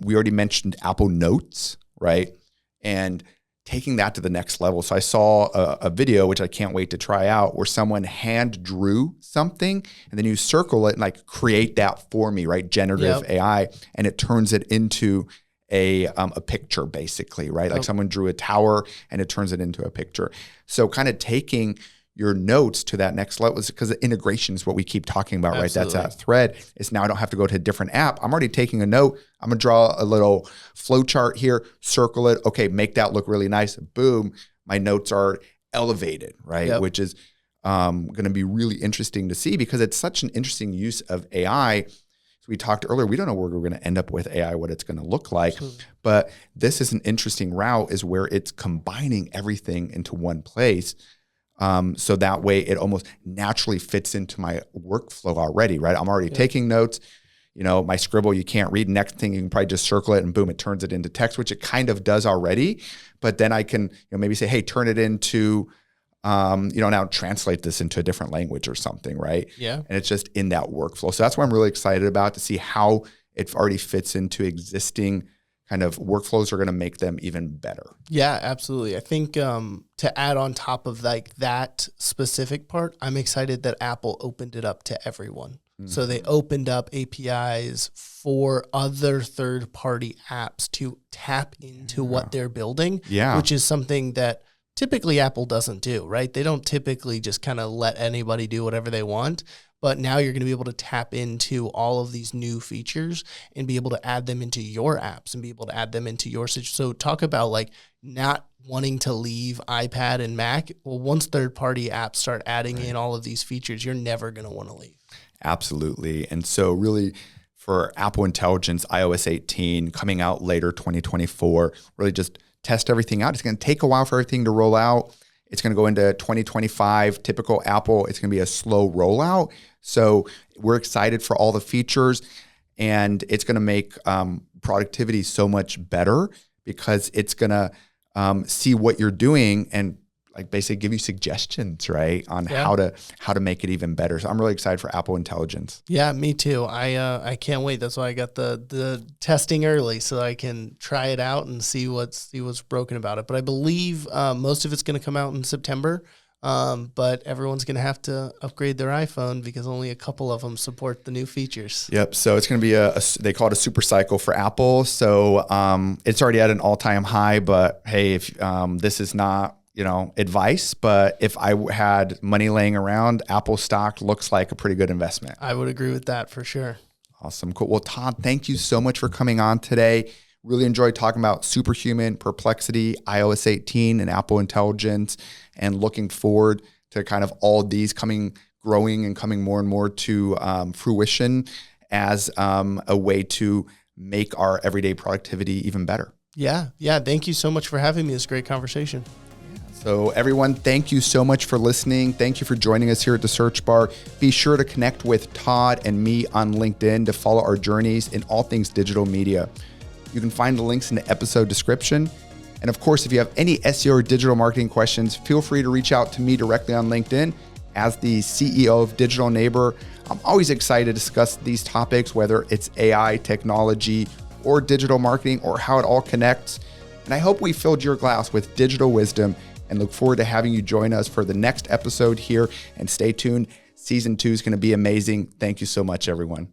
we already mentioned Apple Notes, right? And taking that to the next level. So I saw a video, which I can't wait to try out, where someone hand drew something and then you circle it and like create that for me, right? Generative AI, and it turns it into a picture basically, right? Like someone drew a tower and it turns it into a picture. So kind of taking your notes to that next level, because the integration is what we keep talking about, Absolutely. right? That's that thread. Is now I don't have to go to a different app. I'm already taking a note. I'm gonna draw a little flow chart here, circle it. Okay, make that look really nice. Boom, my notes are elevated, right? Yep. Which is going to be really interesting to see, because it's such an interesting use of AI. So we talked earlier, we don't know where we're going to end up with AI, what it's going to look like. Absolutely. But this is an interesting route, is where it's combining everything into one place. So that way it almost naturally fits into my workflow already, right? I'm already taking notes. My scribble, you can't read. Next thing, you can probably just circle it and boom, it turns it into text, which it kind of does already. But then I can maybe say, hey, turn it into, now translate this into a different language or something, right? Yeah. And it's just in that workflow. So that's what I'm really excited about, to see how it already fits into existing kind of workflows are going to make them even better. Yeah, absolutely. I think to add on top of like that specific part, I'm excited that Apple opened it up to everyone. So they opened up APIs for other third-party apps to tap into what they're building, which is something that typically Apple doesn't do, right? They don't typically just kind of let anybody do whatever they want. But now you're going to be able to tap into all of these new features and be able to add them into your apps and be able to add them into your situation. So talk about like not wanting to leave iPad and Mac. Well, once third-party apps start adding in all of these features, you're never going to want to leave. Absolutely. And so really for Apple Intelligence, iOS 18 coming out later 2024, really just test everything out. It's going to take a while for everything to roll out. It's going to go into 2025. Typical Apple, it's going to be a slow rollout. So we're excited for all the features, and it's going to make productivity so much better, because it's going to see what you're doing and like basically give you suggestions, right, on how to make it even better. So I'm really excited for Apple Intelligence. Yeah, me too. I can't wait. That's why I got the testing early, so I can try it out and see what's broken about it. But I believe most of it's going to come out in September. But everyone's going to have to upgrade their iPhone, because only a couple of them support the new features. Yep. So it's going to be they call it a super cycle for Apple. So it's already at an all-time high. But hey, if this is not advice, but if I had money laying around, Apple stock looks like a pretty good investment. I would agree with that for sure. Awesome. Cool. Well, Todd, thank you so much for coming on today. Really enjoyed talking about Superhuman, Perplexity, iOS 18, and Apple Intelligence, and looking forward to kind of all these growing and coming more and more to fruition as a way to make our everyday productivity even better. Yeah. Thank you so much for having me. It's a great conversation. So everyone, thank you so much for listening. Thank you for joining us here at the Search Bar. Be sure to connect with Todd and me on LinkedIn to follow our journeys in all things digital media. You can find the links in the episode description. And of course, if you have any SEO or digital marketing questions, feel free to reach out to me directly on LinkedIn. As the CEO of Digital Neighbor, I'm always excited to discuss these topics, whether it's AI, technology, or digital marketing, or how it all connects. And I hope we filled your glass with digital wisdom, and look forward to having you join us for the next episode here. And stay tuned. Season 2 is going to be amazing. Thank you so much, everyone.